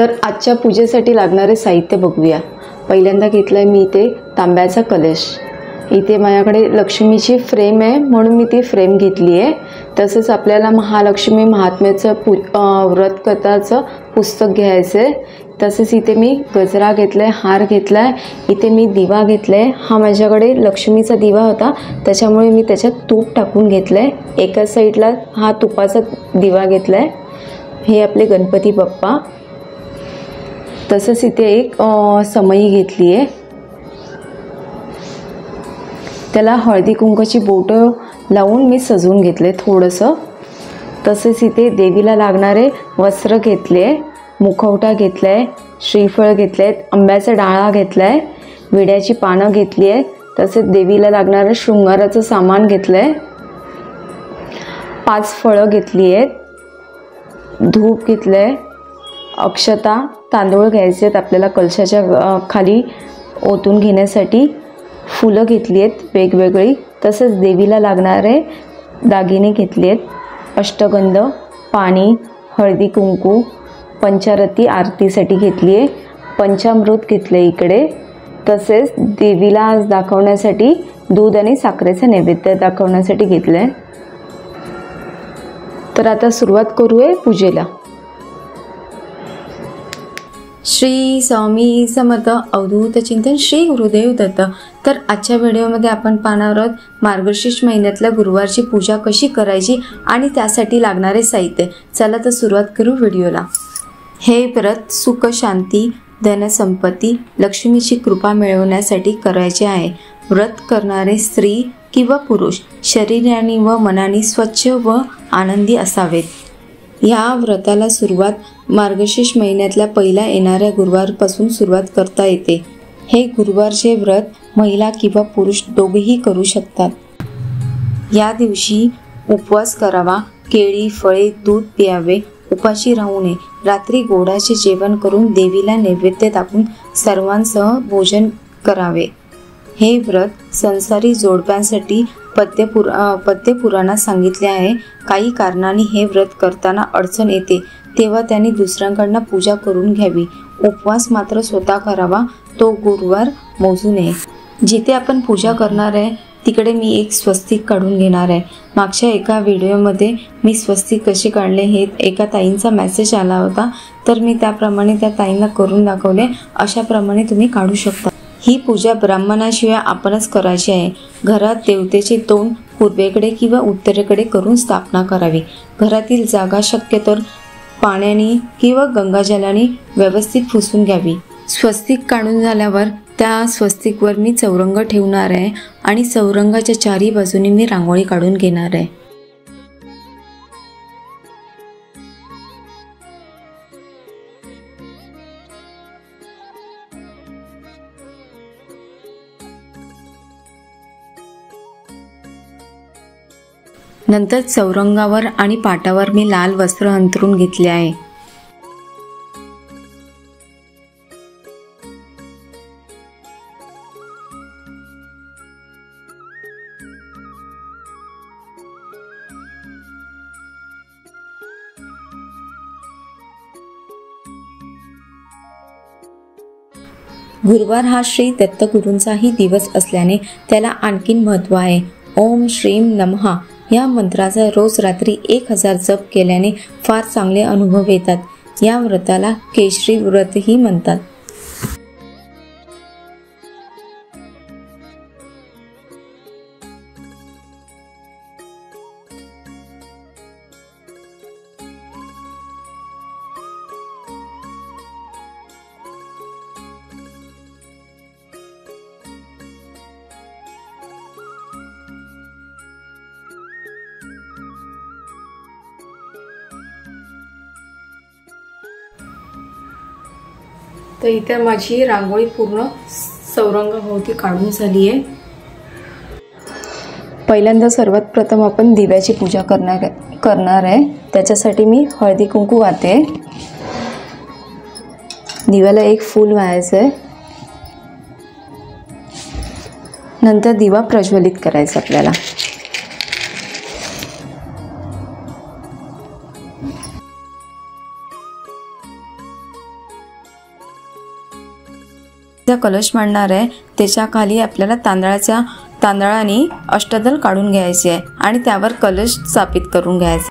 तर आजच्या पूजेसाठी लागणारे साहित्य बघूया। पहिल्यांदा घेतलाय मी इथे तांब्याचा कलश। इथे माझ्याकडे लक्ष्मीची फ्रेम आहे म्हणून मी ती फ्रेम घेतली आहे। तसेच आपल्याला महालक्ष्मी महात्म्याचं व्रत कथाचं पुस्तक घ्यायचं आहे। तसेच इथे मी गजरा घेतलाय, हार घेतलाय, इथे मी दिवा घेतलाय। हा माझ्याकडे लक्ष्मीचा दिवा होता त्याच्यामुळे मी त्याच्यात तूप टाकून घेतलंय। एका साईडला हा तुपाचा दिवा घेतलाय। हे आपले गणपती बाप्पा। तसंच इथे एक समई घेतली आहे, त्याला हळदी कुंकाची बोटं लावून मी सजवून घेतले थोडंसं। तसेच इथे देवीला लागणारे वस्त्र घेतले, मुखवटा घेतलाय, श्रीफळ घेतले, आंब्याचा डाळा घेतलाय, विड्याची पानं घेतली आहे। तसेच देवीला लागणारं शृंगाराचं सामान घेतलंय, 5 फळं घेतली आहेत, धूप घेतलंय, अक्षता, तांदूळ घ्यायचे आहेत आपल्याला कलशाच्या खाली ओतून घेण्यासाठी, फुलं घेतली आहेत वेगवेगळी। तसेच देवीला लागणारे दागिने घेतले आहेत, अष्टगंध, पाणी, हळदी कुंकू, पंचारती आरतीसाठी घेतली आहे, पंचामृत घेतले इकडे। तसेच देवीला आज दाखवण्यासाठी दूध आणि साखरेचा नैवेद्य दाखवण्यासाठी घेतलंय। तर आता सुरुवात करूया पूजेला। श्री स्वामी समर्थ अवधूत चिंतन श्री गुरुदेव दत्त। तर आजच्या व्हिडिओमध्ये आपण पाहणार आहोत मार्गशीर्ष महिन्यातल्या गुरुवारची पूजा कशी करायची आणि त्यासाठी लागणारे साहित्य। चला तर सुरुवात करू व्हिडिओला। हे व्रत सुख, शांती, धनसंपत्ती, लक्ष्मीची कृपा मिळवण्यासाठी करायचे आहे। व्रत करणारे स्त्री किंवा पुरुष शरीराने व मनाने स्वच्छ व आनंदी असावेत। या व्रताला सुरुवात मार्गशीर्ष महिन्यातल्या पहिल्या येणाऱ्या गुरुवारपासून सुरुवात करता येते। हे गुरुवारचे व्रत महिला किंवा पुरुष दोघेही करू शकतात। या दिवशी उपवास करावा, केळी, फळे, दूध प्यावे, उपाशी राहू नये। रात्री गोडाचे जेवण करून देवीला नैवेद्य दाखवून सर्वांसह भोजन करावे। हे व्रत संसारी जोडप्यांसाठी पद्यपुराणात सांगितले आहे। काही कारणांनी हे व्रत करताना अडचण येते तेव्हा त्यांनी दुसऱ्यांकडून पूजा करून घ्यावी। उपवास मात्र स्वतः करावा, तो गुरुवार मोजू नये। जिथे आपण पूजा करणार आहे तिकडे मी एक स्वस्तिक काढून घेणार आहे। मागच्या एका व्हिडिओमध्ये मी स्वस्तिक कसे काढले हे एका ताईंचा मेसेज आला होता, तर मी त्याप्रमाणे त्या ताईंना करून दाखवले। अशाप्रमाणे तुम्ही काढू शकता। ही पूजा ब्राह्मणाशिवाय आपणच करायची आहे। घरात देवतेचे तोंड पूर्वेकडे किंवा उत्तरेकडे करून स्थापना करावी। घरातील जागा शक्यतो पाण्याने किंवा गंगाजलाने व्यवस्थित पुसून घ्यावी। स्वस्तिक काढून झाल्यावर त्या स्वस्तिकवर मी चौरंग ठेवणार आहे आणि चौरंगाच्या चारी बाजूने मी रांगोळी काढून घेणार आहे। नंतर चौरंगावर आणि पाटावर मी लाल वस्त्र अंथरून घेतले आहे। गुरुवार हा श्री दत्तगुरूंचाही दिवस असल्याने त्याला आणखीन महत्त्व आहे। ओम श्रीम नमः या मंत्राचा रोज रात्री 1000 जप केल्याने फार चांगले अनुभव येतात। या व्रताला केशरी व्रतही म्हणतात। तर इथे माझी रांगोळी पूर्ण चौरंगाभोवती काढून झाली आहे। पहिल्यांदा सर्वात प्रथम आपण दिव्याची पूजा करणार आहे। त्याच्यासाठी मी हळदी कुंकू वाहते। दिव्याला एक फूल वाहायचं आहे, नंतर दिवा प्रज्वलित करायचा आपल्याला। कलश मांडणार आहे त्याच्या खाली आपल्याला तांदळाने अष्टदल काढून घ्यायचे आहे आणि त्यावर कलश स्थापित करून घ्यायचा।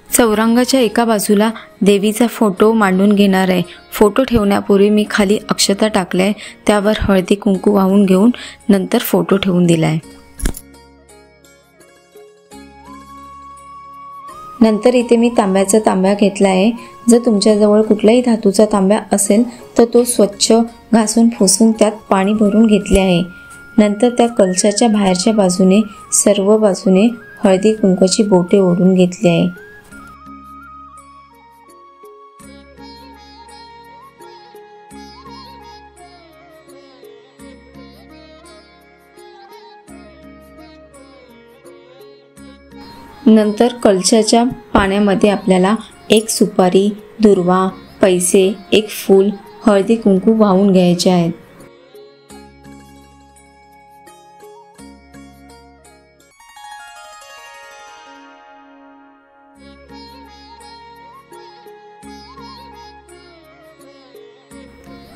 चौरंगाच्या एका बाजूला देवीचा फोटो मांडून घेणार आहे। फोटो ठेवण्यापूर्वी मी खाली अक्षता टाकल्या, त्यावर हळदी कुंकू वाहून घेऊन नंतर फोटो ठेवून दिलाय। नंतर इथे मी तांब्याचा तांब्या घेतला आहे। जर तुमच्याजवळ कुठलाही धातूचा तांब्या असेल तर तो स्वच्छ घासून पुसून त्यात पाणी भरून घेतले आहे। नंतर त्या कलशाच्या बाहेरच्या बाजूने सर्व बाजूने हळदी कुंकूची बोटे ओढून घेतली आहे। नंतर कलशाच्या पाण्यामध्ये आपल्याला एक सुपारी, दुर्वा, पैसे, एक फूल, हळदी कुंकू वाहून घ्यायचे आहेत।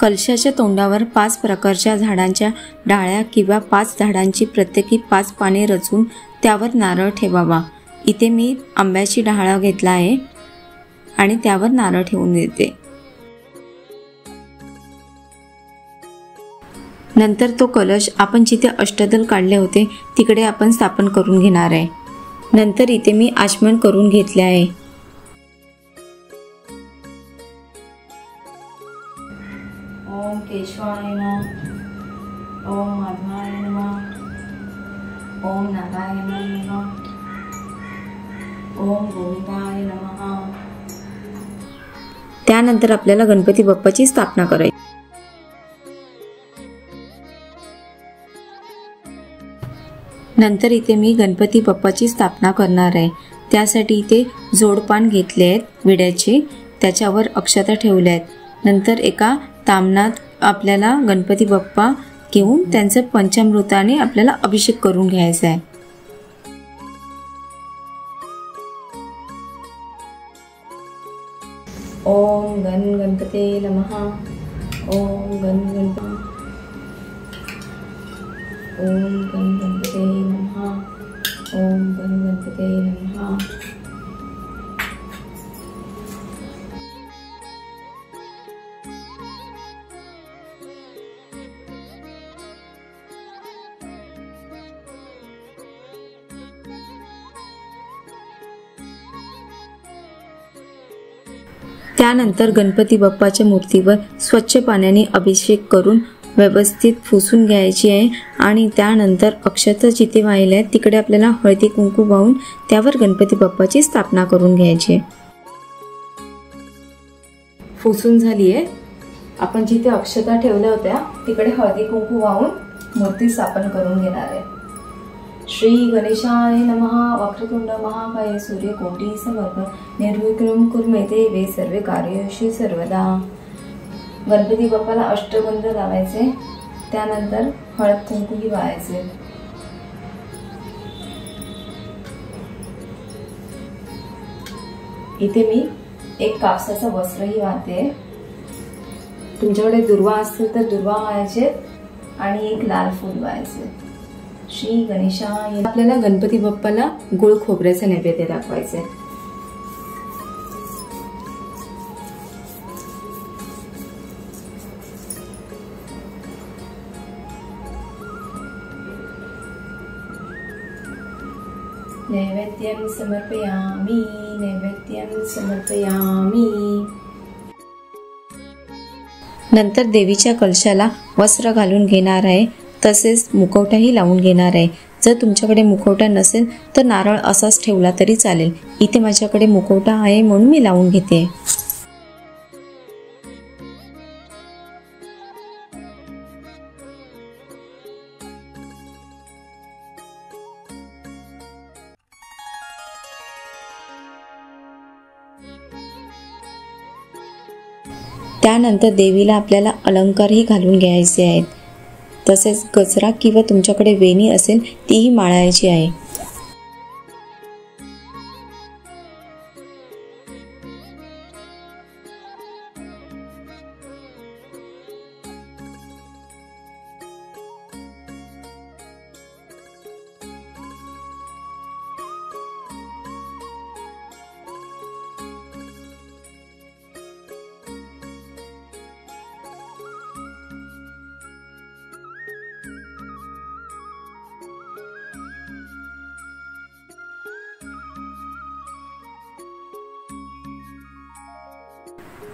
कलशाच्या तोंडावर 5 प्रकारच्या झाडांच्या डाळ्या किंवा 5 झाडांची प्रत्येकी 5 पाने रचून त्यावर नारळ ठेवावा। इथे मी आंब्याची डहाळा घेतला आहे आणि त्यावर नारळ ठेवून देते। नंतर तो कलश आपण जिथे अष्टदल काढले होते तिकडे आपण स्थापन करून घेणार आहे। नंतर इथे मी आचमन करून घेतले आहे। ओम केशवाय नमः, ओम माधवाय नमः, ओम नारायणाय नमः, ओम गोविंदाय नमः। त्यानंतर आपल्याला गणपती बाप्पाची स्थापना करायची। नंतर इथे मी गणपती बाप्पाची स्थापना करणार आहे। त्यासाठी इथे जोडपान घेतले आहेत विड्याचे, त्याच्यावर अक्षता ठेवल्या आहेत। नंतर एका तामणात आपल्याला गणपती बाप्पा घेऊन त्यांचे पंचामृताने आपल्याला अभिषेक करून घ्यायचा आहे। ओम गण गणपते नमः, ओम गण गणपते, ओम गण गणपते नमः, ओम गण गणपते नमः। त्यानंतर गणपती बाप्पाच्या मूर्तीवर स्वच्छ पाण्याने अभिषेक करून व्यवस्थित पुसून घ्यायची आहे आणि त्यानंतर अक्षता जिथे वाहिल्या आहेत तिकडे आपल्याला हळदी कुंकू वाहून त्यावर गणपती बाप्पाची स्थापना करून घ्यायची आहे। पुसून झाली आहे। आपण जिथे अक्षता ठेवल्या होत्या तिकडे हळदी कुंकू वाहून मूर्ती स्थापन करून घेणार आहे। श्री गणेशाय नमः। वक्रतुंड महाकाय सूर्यकोटि समर्पण निर्विघ्नं कुरु मे देवे सर्वे कार्येषु सर्वदा। गणपती बाप्पाला अष्टगंध लावायचे, त्यानंतर हळद कुंकूही वाहायचे। इथे मी एक कापसाचं वस्त्रही वाहते। तुमच्याकडे दुर्वा असतील तर दुर्वा वाहायचे आणि एक लाल फूल वाहायचे। श्री गणेशाय। आपल्याला गणपती बाप्पाला गुळ खोबऱ्याचा नैवेद्य दाखवायचा आहे। नैवेद्यं समर्पयामि, नैवेद्यं समर्पयामि। नंतर देवीच्या कलशाला वस्त्र घालून घेणार आहे, तसेच मुखवटाही लावून घेणार आहे। जर तुमच्याकडे मुखवटा नसेल तर नारळ असाच ठेवला तरी चालेल। इथे माझ्याकडे मुखवटा आहे म्हणून मी लावून घेते। त्यानंतर देवीला आपल्याला अलंकारही घालून घ्यायचे आहेत. तसेच गजरा किंवा तुमच्याकडे वेणी असेल तीही माळायची आहे.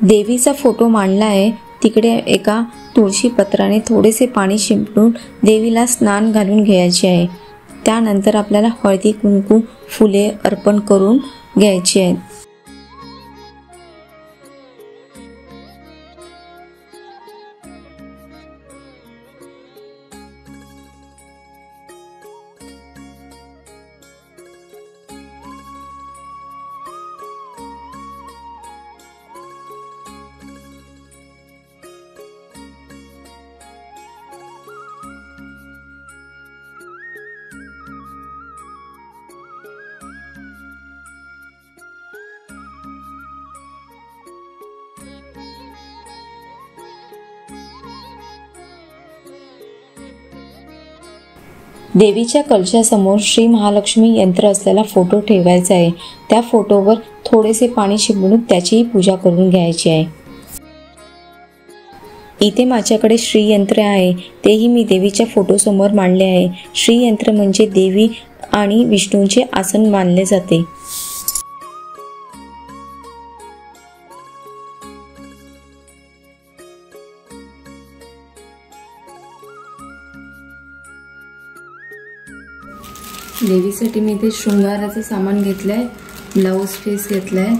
देवीचा फोटो मांडला आहे. तिकडे एका तुळशी पत्राने थोडेसे पाणी शिंपडून देवीला स्नान घालून घ्यायचे आहे. त्यानंतर आपल्याला हळदी कुंकू फुले अर्पण करून घ्यायची आहेत. देवीच्या कलशासमोर श्री महालक्ष्मी यंत्र असलेला फोटो ठेवायचा आहे. त्या फोटोवर थोडेसे पाणी शिंपडून त्याचीही पूजा करून घ्यायची आहे. इथे माझ्याकडे श्रीयंत्र आहे, तेही मी देवीच्या फोटोसमोर मांडले आहे. श्रीयंत्र म्हणजे देवी आणि विष्णूंचे आसन मानले जाते. देवीसाठी मी इथे शृंगाराचं सामान घेतलंय, ब्लाऊज पीस घेतलाय,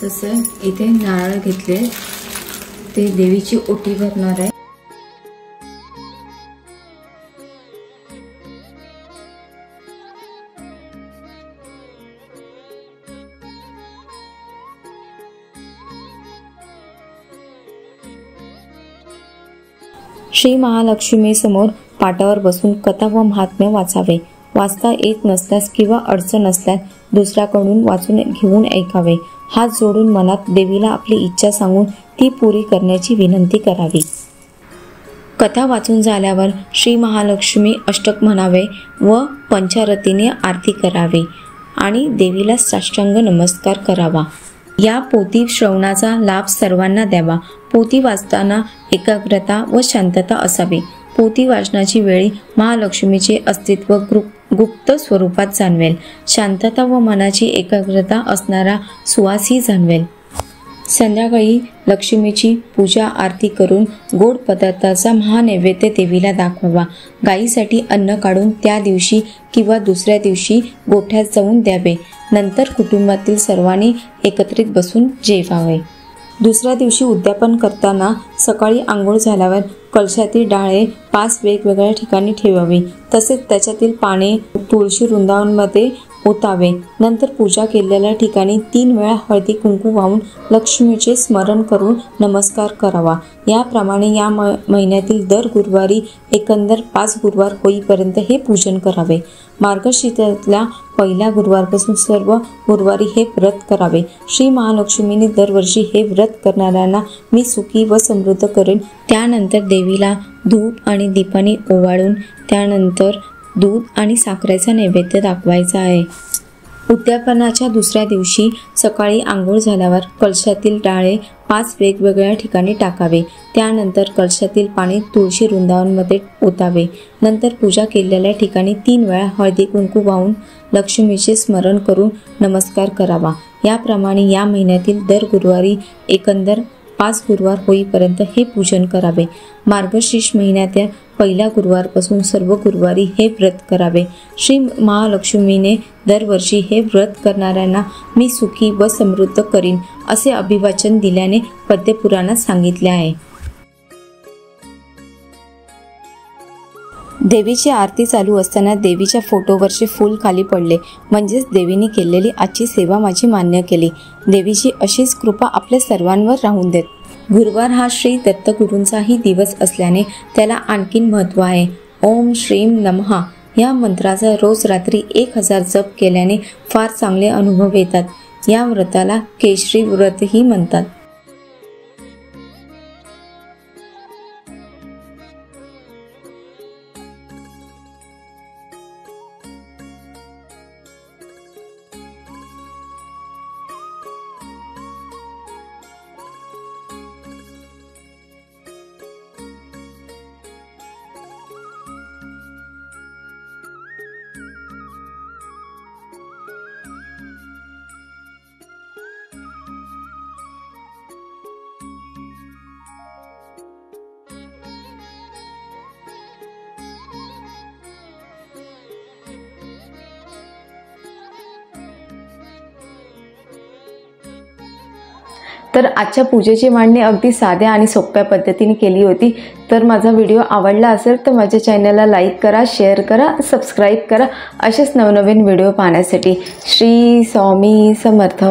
तसं इथे नारळ घेतले, ते देवीची ओटी भरणार आहे. श्री महालक्ष्मी समोर पाटावर बसून कथा व महात्म्य वाचावे. वाचता येत नसल्यास किंवा अडचण असल्यास दुसऱ्याकडून वाचून घेऊन ऐकावे. हात जोडून मनात देवीला आपली इच्छा सांगून ती पुरी करण्याची विनंती करावी. कथा वाचून झाल्यावर श्री महालक्ष्मी अष्टक म्हणावे व पंचारतीने आरती करावी आणि देवीला साष्टांग नमस्कार करावा. या पोथी श्रवणाचा लाभ सर्वांना द्यावा. पोथी वाचताना एकाग्रता व शांतता असावी. पोथी वाचनाची वेळी महालक्ष्मीचे अस्तित्व गुप्त स्वरूपात जाणवेल. शांतता व मनाची एकाग्रता असणारा सुवासही जाणवेल. संध्याकाळी लक्ष्मीची पूजा आरती करून गोड पदार्थाचा महानैवेद्य देवीला दाखवावा. गायीसाठी अन्न काढून त्या दिवशी किंवा दुसऱ्या दिवशी गोठ्यात जाऊन द्यावे. नंतर कुटुंबातील सर्वांनी एकत्रित बसून जेवावे. दुसऱ्या दिवशी उद्यापन करताना सकाळी आंघोळ झाल्यावर कलशातील डाळे 5 वेगवेगळ्या ठिकाणी ठेवावी. तसेच त्याच्यातील पाणी तुळशी वृंदावनमध्ये ओतावे. नंतर पूजा केलेल्या ठिकाणी 3 वेळा हळदी कुंकू वाहून लक्ष्मीचे स्मरण करून नमस्कार करावा. याप्रमाणे या महिन्यातील दर गुरुवारी एकंदर 5 गुरुवार होईपर्यंत हे पूजन करावे. मार्गशीर्षातल्या पहिल्या गुरुवारपासून सर्व गुरुवारी हे व्रत करावे. श्री महालक्ष्मीने दरवर्षी हे व्रत करणाऱ्यांना मी सुखी व समृद्ध करेन. त्यानंतर देवीला धूप आणि दीपाने ओवाळून त्यानंतर दूध आणि साखरेचा नैवेद्य दाखवायचा आहे. उद्यापनाच्या दुसऱ्या दिवशी सकाळी आंघोळ झाल्यावर कलशातील डाळे 5 वेगवेगळ्या ठिकाणी टाकावे. त्यानंतर कलशातील पाणी तुळशी वृंदावनमध्ये ओतावे. नंतर पूजा केलेल्या ठिकाणी 3 वेळा हळदी कुंकू वाहून लक्ष्मीचे स्मरण करून नमस्कार करावा. याप्रमाणे या महिन्यातील दर गुरुवारी एकंदर 5 गुरुवार होईपर्यंत हे पूजन करावे. मार्गशीर्ष महिन्यातील पहिल्या गुरुवारपासून सर्व गुरुवारी हे व्रत करावे. श्री महालक्ष्मीने दरवर्षी हे व्रत करणाऱ्यांना मी सुखी व समृद्ध करीन असे अभिवचन दिल्याने पद्यपुराणात सांगितले आहे. देवीची आरती चालू असताना देवीच्या फोटोवरचे फूल खाली पडले, म्हणजेच देवीने केलेली आजची सेवा माझी मान्य केली. देवीची अशीच कृपा आपल्या सर्वांवर राहून देत. गुरुवार हा श्री दत्तगुरूंचाही दिवस असल्याने त्याला आणखीन महत्त्व आहे. ओम श्रीम नमः या मंत्राचा रोज रात्री 1000 जप केल्याने फार चांगले अनुभव येतात. या व्रताला केशरी व्रतही म्हणतात. तर आजच्या पूजेची मांडणी अगदी साध्या आणि सोप्या पद्धतीने केली होती. तर माझा व्हिडिओ आवडला असेल तर माझ्या चॅनलला लाईक करा, शेअर करा, सबस्क्राईब करा. असेच नवनवीन व्हिडिओ पाहण्यासाठी. श्री स्वामी समर्थ.